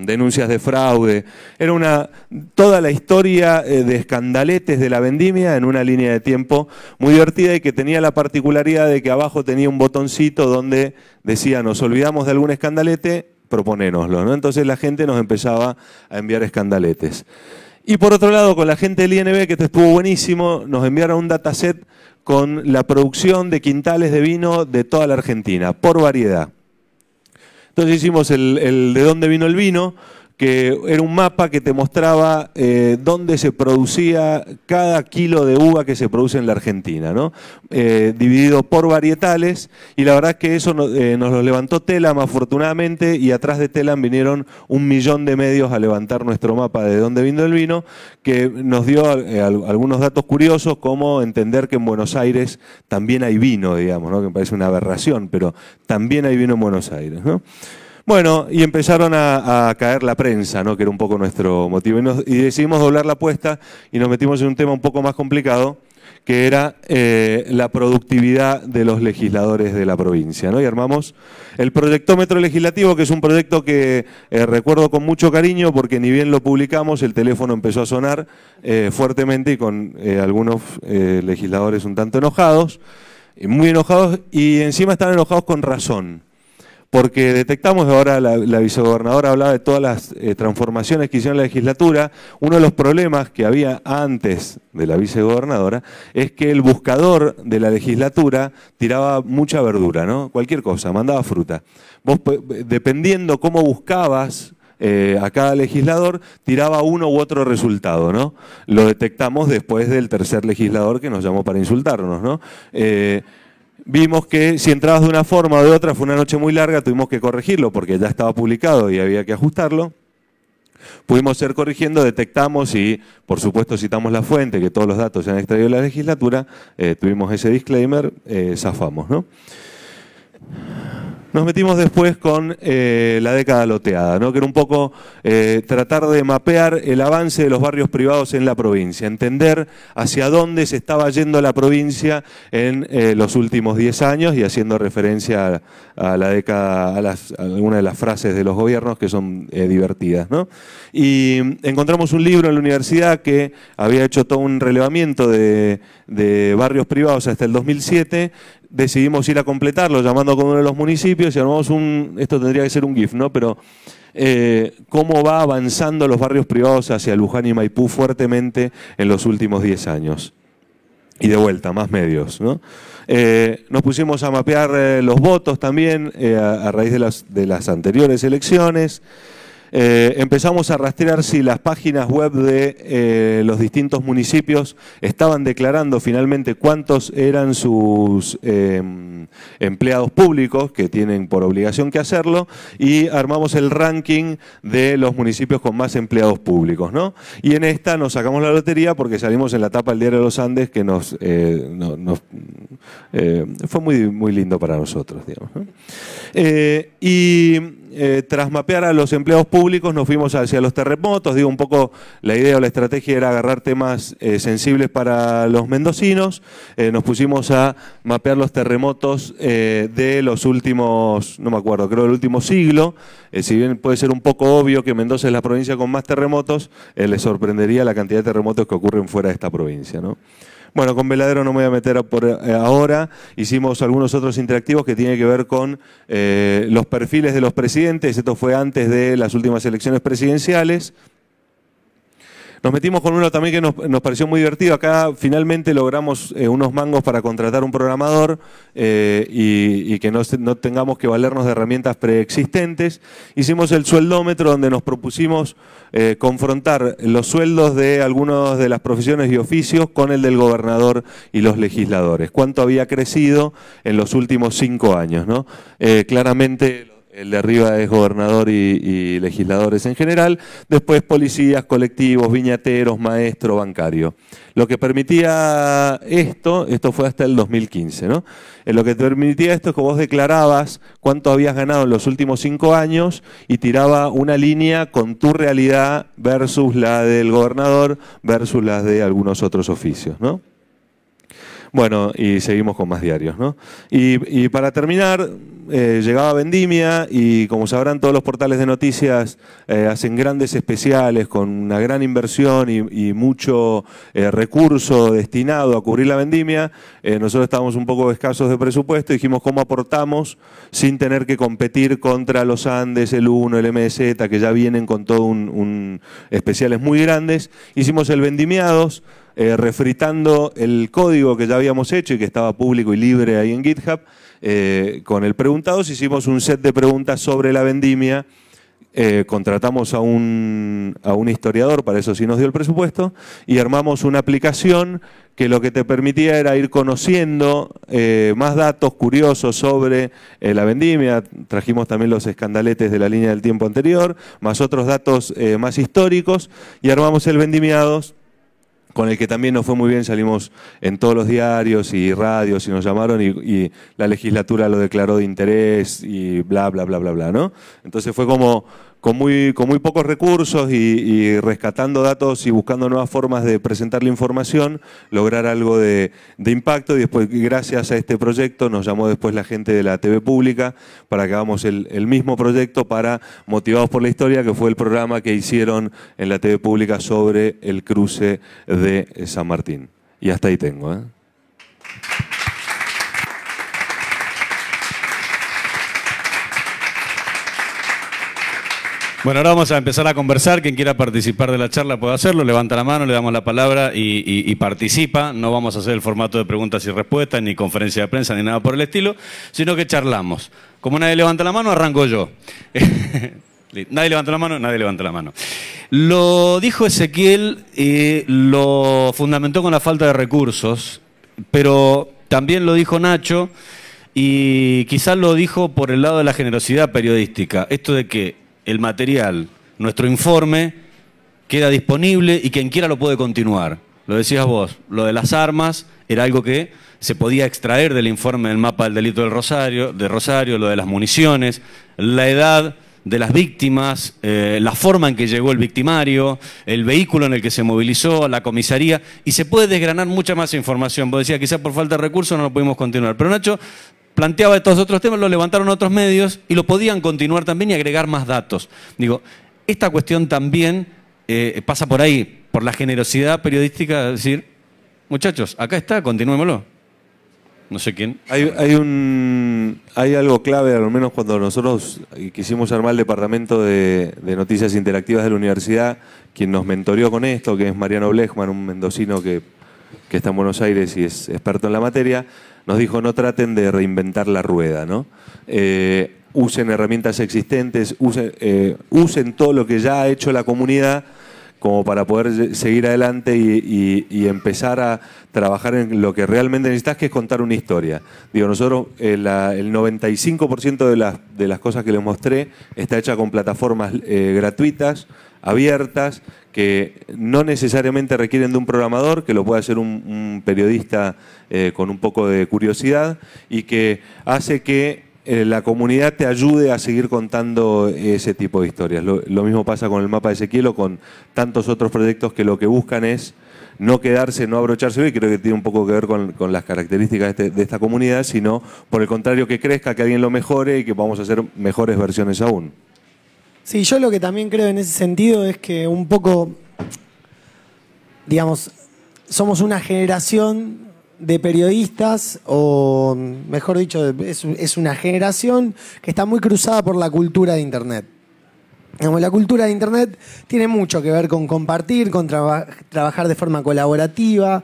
D: denuncias de fraude. Era toda la historia de escandaletes de la vendimia en una línea de tiempo muy divertida y que tenía la particularidad de que abajo tenía un botoncito donde decía, nos olvidamos de algún escandalete, proponénoslo, ¿no? Entonces la gente nos empezaba a enviar escandaletes. Y por otro lado, con la gente del INB, que esto estuvo buenísimo, nos enviaron un dataset con la producción de quintales de vino de toda la Argentina, por variedad. Entonces hicimos el de dónde vino el vino, que era un mapa que te mostraba dónde se producía cada kilo de uva que se produce en la Argentina, ¿no? Dividido por varietales, y la verdad es que eso nos lo levantó Telam, afortunadamente, y atrás de Telam vinieron 1 millón de medios a levantar nuestro mapa de dónde vino el vino, que nos dio algunos datos curiosos, como entender que en Buenos Aires también hay vino, digamos, ¿no? Que me parece una aberración, pero también hay vino en Buenos Aires, ¿no? Bueno, y empezaron a caer la prensa, ¿no? Que era un poco nuestro motivo. Y decidimos doblar la apuesta y nos metimos en un tema un poco más complicado, que era la productividad de los legisladores de la provincia, ¿no? Y armamos el Proyectómetro Legislativo, que es un proyecto que recuerdo con mucho cariño, porque ni bien lo publicamos, el teléfono empezó a sonar fuertemente y con algunos legisladores un tanto enojados, muy enojados, y encima estaban enojados con razón. Porque detectamos, ahora la vicegobernadora hablaba de todas las transformaciones que hicieron en la legislatura. Uno de los problemas que había antes de la vicegobernadora es que el buscador de la legislatura tiraba mucha verdura, ¿no? Cualquier cosa, mandaba fruta. Vos, dependiendo cómo buscabas a cada legislador, tiraba uno u otro resultado, ¿no? Lo detectamos después del tercer legislador que nos llamó para insultarnos, ¿no? Vimos que si entrabas de una forma o de otra, fue una noche muy larga, tuvimos que corregirlo porque ya estaba publicado y había que ajustarlo. Pudimos ir corrigiendo, detectamos y, por supuesto, citamos la fuente, que todos los datos se han extraído de la legislatura, tuvimos ese disclaimer, zafamos, ¿no? Nos metimos después con la década loteada, ¿no? Que era un poco tratar de mapear el avance de los barrios privados en la provincia, entender hacia dónde se estaba yendo la provincia en los últimos 10 años y haciendo referencia a la década, a algunas de las frases de los gobiernos que son divertidas, ¿no? Y encontramos un libro en la universidad que había hecho todo un relevamiento de barrios privados hasta el 2007. Decidimos ir a completarlo llamando con uno de los municipios y armamos esto tendría que ser un GIF, ¿no? Pero cómo va avanzando los barrios privados hacia Luján y Maipú fuertemente en los últimos 10 años. Y de vuelta, más medios, ¿no? Nos pusimos a mapear los votos también a raíz de las anteriores elecciones. Empezamos a rastrear si las páginas web de los distintos municipios estaban declarando finalmente cuántos eran sus empleados públicos, que tienen por obligación que hacerlo, y armamos el ranking de los municipios con más empleados públicos, ¿no? Y en esta nos sacamos la lotería porque salimos en la tapa del Diario de los Andes, que fue muy, muy lindo para nosotros, digamos, ¿no? Tras mapear a los empleados públicos nos fuimos hacia los terremotos. Digo, un poco la idea o la estrategia era agarrar temas sensibles para los mendocinos. Nos pusimos a mapear los terremotos de los últimos, no me acuerdo, creo del último siglo. Si bien puede ser un poco obvio que Mendoza es la provincia con más terremotos, les sorprendería la cantidad de terremotos que ocurren fuera de esta provincia, ¿no? Bueno, con Veladero no me voy a meter por ahora. Hicimos algunos otros interactivos que tienen que ver con los perfiles de los presidentes. Esto fue antes de las últimas elecciones presidenciales. Nos metimos con uno también que nos pareció muy divertido. Acá finalmente logramos unos mangos para contratar un programador y que no tengamos que valernos de herramientas preexistentes. Hicimos el sueldómetro, donde nos propusimos confrontar los sueldos de algunas de las profesiones y oficios con el del gobernador y los legisladores. ¿Cuánto había crecido en los últimos 5 años, ¿no? Claramente el de arriba es gobernador y legisladores en general, después policías, colectivos, viñateros, maestro, bancario. Lo que permitía esto fue hasta el 2015, ¿no? Lo que te permitía esto es que vos declarabas cuánto habías ganado en los últimos 5 años y tiraba una línea con tu realidad versus la del gobernador versus las de algunos otros oficios, ¿no? Bueno, y seguimos con más diarios, ¿no? Y para terminar, llegaba Vendimia y, como sabrán, todos los portales de noticias hacen grandes especiales con una gran inversión y mucho recurso destinado a cubrir la Vendimia. Nosotros estábamos un poco escasos de presupuesto y dijimos cómo aportamos sin tener que competir contra los Andes, el Uno, el MZ, que ya vienen con todo un especiales muy grandes. Hicimos el Vendimiados, refritando el código que ya habíamos hecho y que estaba público y libre ahí en GitHub. Con el Preguntados hicimos un set de preguntas sobre la vendimia. Contratamos a un historiador, para eso sí nos dio el presupuesto, y armamos una aplicación que lo que te permitía era ir conociendo más datos curiosos sobre la vendimia. Trajimos también los escandaletes de la línea del tiempo anterior, más otros datos más históricos, y armamos el Vendimiados, con el que también nos fue muy bien. Salimos en todos los diarios y radios y nos llamaron y la legislatura lo declaró de interés y bla, bla, bla, bla, bla, ¿no? Entonces fue como con muy pocos recursos y rescatando datos y buscando nuevas formas de presentar la información, lograr algo de impacto. Y después, gracias a este proyecto, nos llamó después la gente de la TV Pública para que hagamos el mismo proyecto para Motivados por la Historia, que fue el programa que hicieron en la TV Pública sobre el cruce de San Martín. Y hasta ahí tengo, ¿eh?
B: Bueno, ahora vamos a empezar a conversar. Quien quiera participar de la charla puede hacerlo. Levanta la mano, le damos la palabra y participa. No vamos a hacer el formato de preguntas y respuestas, ni conferencia de prensa, ni nada por el estilo, sino que charlamos. Como nadie levanta la mano, arranco yo. Nadie levanta la mano, nadie levanta la mano. Lo dijo Ezequiel y lo fundamentó con la falta de recursos, pero también lo dijo Nacho y quizás lo dijo por el lado de la generosidad periodística. Esto de que el material, nuestro informe, queda disponible y quien quiera lo puede continuar. Lo decías vos, lo de las armas era algo que se podía extraer del informe del mapa del delito de Rosario, lo de las municiones, la edad de las víctimas, la forma en que llegó el victimario, el vehículo en el que se movilizó, la comisaría, y se puede desgranar mucha más información. Vos decías, quizás por falta de recursos no lo pudimos continuar. Pero Nacho planteaba estos otros temas, lo levantaron otros medios y lo podían continuar también y agregar más datos. Digo, esta cuestión también pasa por ahí, por la generosidad periodística, de decir, muchachos, acá está, continuémoslo. No sé quién.
D: Hay algo clave, al menos cuando nosotros quisimos armar el departamento de noticias interactivas de la universidad, quien nos mentoreó con esto, que es Mariano Blechman, un mendocino que está en Buenos Aires y es experto en la materia, nos dijo: no traten de reinventar la rueda, ¿no? Usen herramientas existentes, usen todo lo que ya ha hecho la comunidad como para poder seguir adelante y empezar a trabajar en lo que realmente necesitas, que es contar una historia. Digo, nosotros el 95% de las cosas que les mostré está hecha con plataformas gratuitas, abiertas, que no necesariamente requieren de un programador, que lo puede hacer un periodista con un poco de curiosidad, y que hace que la comunidad te ayude a seguir contando ese tipo de historias. Lo mismo pasa con el mapa de Ezequiel o con tantos otros proyectos que lo que buscan es no quedarse, no abrocharse, y creo que tiene un poco que ver con las características de esta comunidad, sino por el contrario, que crezca, que alguien lo mejore y que podamos hacer mejores versiones aún.
E: Sí, yo lo que también creo en ese sentido es que un poco, digamos, somos una generación de periodistas, o mejor dicho, es una generación que está muy cruzada por la cultura de Internet. Digamos, la cultura de Internet tiene mucho que ver con compartir, con trabajar de forma colaborativa.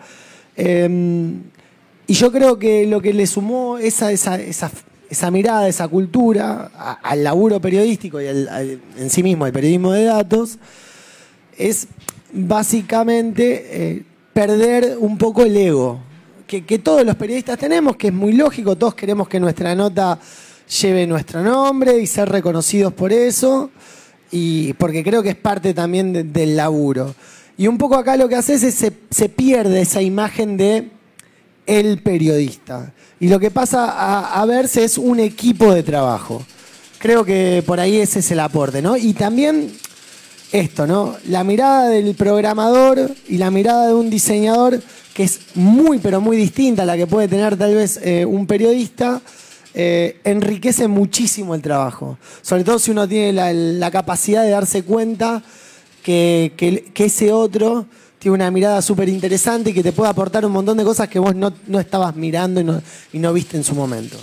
E: Y yo creo que lo que le sumó esa mirada, esa cultura al laburo periodístico y en sí mismo al periodismo de datos es básicamente perder un poco el ego que todos los periodistas tenemos, que es muy lógico, todos queremos que nuestra nota lleve nuestro nombre y ser reconocidos por eso, y porque creo que es parte también del laburo. Y un poco acá lo que haces es se pierde esa imagen de el periodista. Y lo que pasa a verse es un equipo de trabajo. Creo que por ahí ese es el aporte, ¿no? Y también esto, ¿no? La mirada del programador y la mirada de un diseñador, que es muy, pero muy distinta a la que puede tener tal vez un periodista, enriquece muchísimo el trabajo. Sobre todo si uno tiene la capacidad de darse cuenta que ese otro tiene una mirada súper interesante y que te puede aportar un montón de cosas que vos no estabas mirando y no viste en su momento.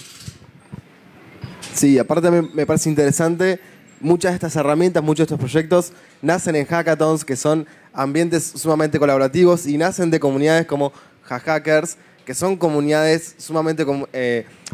C: Sí, aparte me parece interesante, muchas de estas herramientas, muchos de estos proyectos nacen en hackathons, que son ambientes sumamente colaborativos y nacen de comunidades como Hackers, que son comunidades sumamente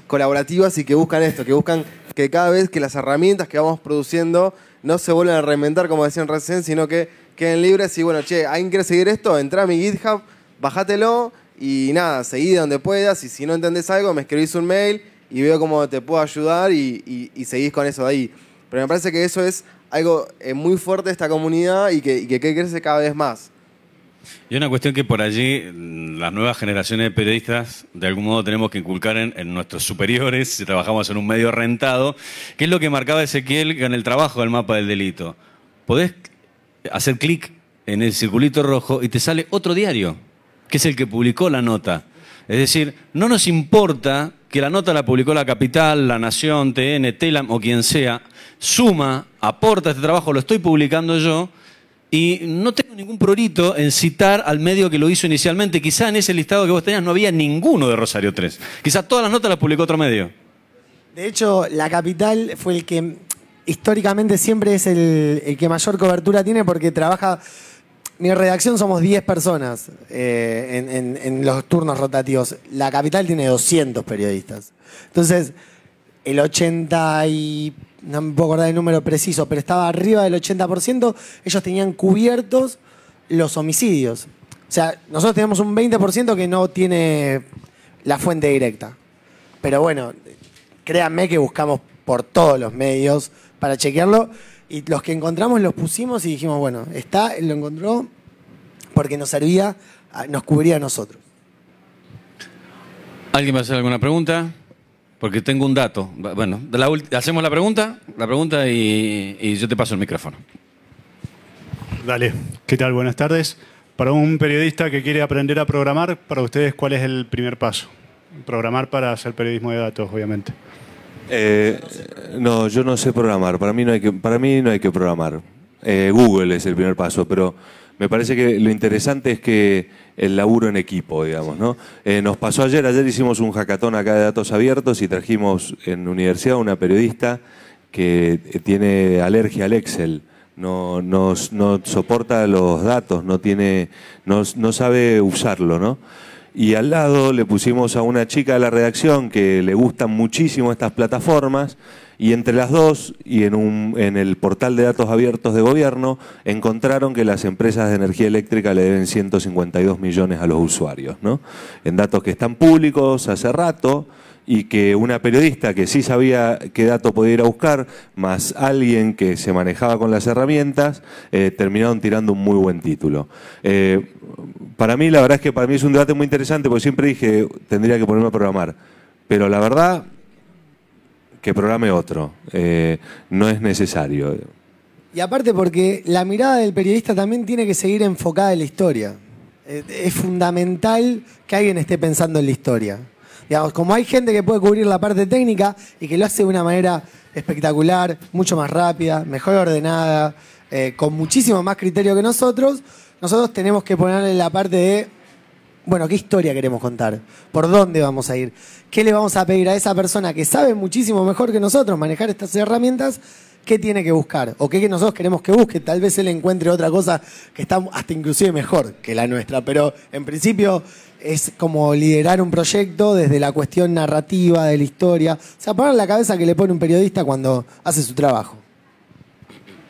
C: colaborativas y que buscan esto, que buscan que cada vez que las herramientas que vamos produciendo no se vuelvan a reinventar, como decían recién, sino que queden libres y bueno, che, ¿alguien quiere seguir esto? Entrá a mi GitHub, bájatelo y nada, seguí de donde puedas y si no entendés algo me escribís un mail y veo cómo te puedo ayudar y seguís con eso de ahí. Pero me parece que eso es algo muy fuerte de esta comunidad y que crece cada vez más.
B: Y una cuestión que por allí las nuevas generaciones de periodistas de algún modo tenemos que inculcar en nuestros superiores, si trabajamos en un medio rentado, que es lo que marcaba Ezequiel en el trabajo del mapa del delito. Podés hacer clic en el circulito rojo y te sale otro diario, que es el que publicó la nota. Es decir, no nos importa que la nota la publicó La Capital, La Nación, TN, Telam o quien sea, suma, aporta este trabajo, lo estoy publicando yo, y no tengo ningún prurito en citar al medio que lo hizo inicialmente. Quizá en ese listado que vos tenías no había ninguno de Rosario 3. Quizá todas las notas las publicó otro medio.
E: De hecho, La Capital fue el que históricamente siempre es el que mayor cobertura tiene porque trabaja... Mi redacción somos 10 personas en los turnos rotativos. La Capital tiene 200 periodistas. Entonces, el 80 y... no me puedo acordar el número preciso, pero estaba arriba del 80%, ellos tenían cubiertos los homicidios. O sea, nosotros tenemos un 20% que no tiene la fuente directa. Pero bueno, créanme que buscamos por todos los medios para chequearlo y los que encontramos los pusimos y dijimos, bueno, él lo encontró porque nos servía, nos cubría a nosotros.
B: ¿Alguien va a hacer alguna pregunta? Porque tengo un dato. Bueno, hacemos la pregunta y yo te paso el micrófono.
F: Dale, ¿qué tal? Buenas tardes. Para un periodista que quiere aprender a programar, para ustedes, ¿cuál es el primer paso? Programar para hacer periodismo de datos, obviamente.
D: No, yo no sé programar. Para mí no hay que programar. Google es el primer paso, pero me parece que lo interesante es que el laburo en equipo, digamos, ¿no? Nos pasó ayer hicimos un hackathon acá de datos abiertos y trajimos en universidad una periodista que tiene alergia al Excel, no soporta los datos, no sabe usarlo, ¿no? Y al lado le pusimos a una chica de la redacción que le gustan muchísimo estas plataformas y entre las dos y en el portal de datos abiertos de gobierno encontraron que las empresas de energía eléctrica le deben 152 millones a los usuarios, ¿no? En datos que están públicos hace rato y que una periodista que sí sabía qué dato podía ir a buscar, más alguien que se manejaba con las herramientas, terminaron tirando un muy buen título. Para mí, la verdad es que para mí es un debate muy interesante porque siempre dije tendría que ponerme a programar, pero la verdad que programe otro, no es necesario.
E: Y aparte porque la mirada del periodista también tiene que seguir enfocada en la historia. Es fundamental que alguien esté pensando en la historia. Digamos, como hay gente que puede cubrir la parte técnica y que lo hace de una manera espectacular, mucho más rápida, mejor ordenada, con muchísimo más criterio que nosotros tenemos que ponerle la parte de bueno, ¿qué historia queremos contar? ¿Por dónde vamos a ir? ¿Qué le vamos a pedir a esa persona que sabe muchísimo mejor que nosotros manejar estas herramientas? ¿Qué tiene que buscar? ¿O qué nosotros queremos que busque? Tal vez él encuentre otra cosa que está hasta inclusive mejor que la nuestra. Pero en principio es como liderar un proyecto desde la cuestión narrativa de la historia. O sea, poner la cabeza que le pone un periodista cuando hace su trabajo.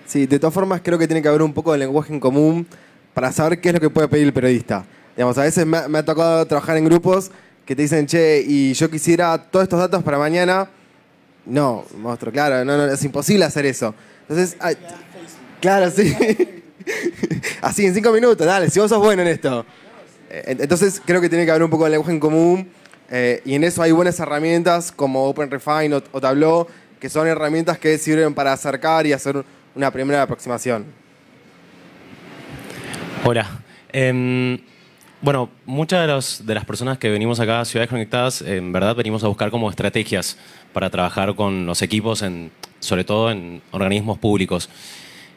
C: Sí, de todas formas creo que tiene que haber un poco de lenguaje en común para saber qué es lo que puede pedir el periodista. Digamos, a veces me ha tocado trabajar en grupos que te dicen, che, y yo quisiera todos estos datos para mañana. No, monstruo, claro, no, es imposible hacer eso. Entonces, claro, sí. Así, en 5 minutos, dale, si vos sos bueno en esto. Entonces, creo que tiene que haber un poco de lenguaje en común y en eso hay buenas herramientas como OpenRefine o Tableau, que son herramientas que sirven para acercar y hacer una primera aproximación.
G: Hola. Bueno, muchas de las personas que venimos acá a Ciudades Conectadas, en verdad venimos a buscar como estrategias para trabajar con los equipos, sobre todo en organismos públicos.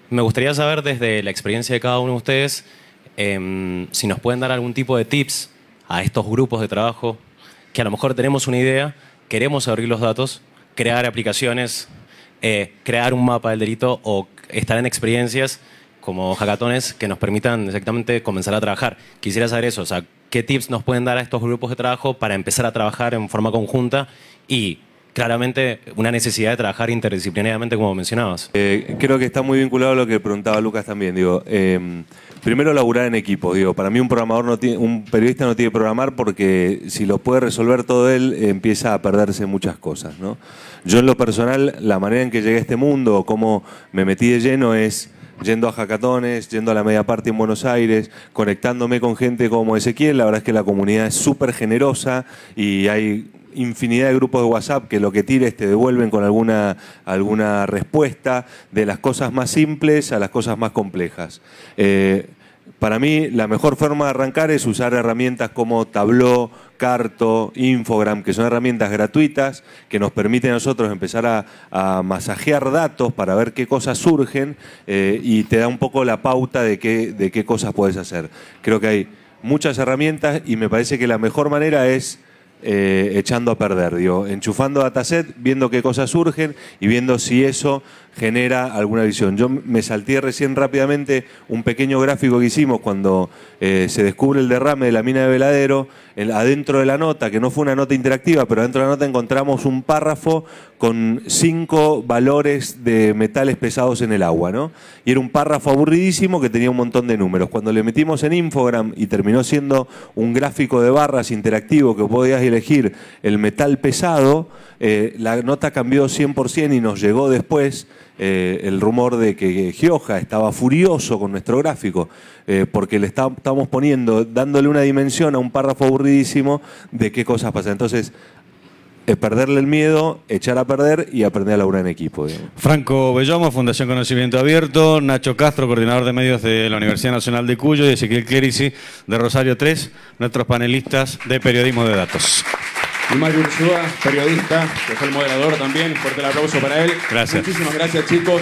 G: Me gustaría saber desde la experiencia de cada uno de ustedes si nos pueden dar algún tipo de tips a estos grupos de trabajo que a lo mejor tenemos una idea, queremos abrir los datos, crear aplicaciones, crear un mapa del delito o estar en experiencias como hackatones que nos permitan exactamente comenzar a trabajar. Quisiera saber eso, o sea, ¿qué tips nos pueden dar a estos grupos de trabajo para empezar a trabajar en forma conjunta y claramente una necesidad de trabajar interdisciplinariamente como mencionabas?
D: Creo que está muy vinculado a lo que preguntaba Lucas también. Digo, primero laburar en equipo. Digo, para mí un periodista no tiene que programar porque si lo puede resolver todo él empieza a perderse muchas cosas, ¿no? Yo en lo personal, la manera en que llegué a este mundo, cómo me metí de lleno es yendo a hackatones, yendo a la Media Party en Buenos Aires, conectándome con gente como Ezequiel. La verdad es que la comunidad es súper generosa y hay infinidad de grupos de WhatsApp que lo que tires te devuelven con alguna respuesta, de las cosas más simples a las cosas más complejas. Para mí la mejor forma de arrancar es usar herramientas como Tableau, Carto, Infogram, que son herramientas gratuitas que nos permiten a nosotros empezar a masajear datos para ver qué cosas surgen y te da un poco la pauta de qué cosas puedes hacer. Creo que hay muchas herramientas y me parece que la mejor manera es echando a perder, digo, enchufando dataset, viendo qué cosas surgen y viendo si eso genera alguna visión. Yo me salté recién rápidamente un pequeño gráfico que hicimos cuando se descubre el derrame de la mina de Veladero. Adentro de la nota, que no fue una nota interactiva, pero adentro de la nota encontramos un párrafo con 5 valores de metales pesados en el agua, ¿no? Y era un párrafo aburridísimo que tenía un montón de números. Cuando le metimos en Infogram y terminó siendo un gráfico de barras interactivo que podías elegir el metal pesado, la nota cambió 100% y nos llegó después el rumor de que Gioja estaba furioso con nuestro gráfico porque le estábamos dándole una dimensión a un párrafo aburridísimo de qué cosas pasan. Entonces, perderle el miedo, echar a perder y aprender a laburar en equipo. Digamos.
B: Franco Bellomo, Fundación Conocimiento Abierto, Nacho Castro, coordinador de medios de la Universidad Nacional de Cuyo, y Ezequiel Clerici de Rosario 3, nuestros panelistas de periodismo de datos.
A: Y Mario Ursúa, periodista, que fue el moderador también. Fuerte el aplauso para él.
B: Gracias.
A: Muchísimas gracias, chicos.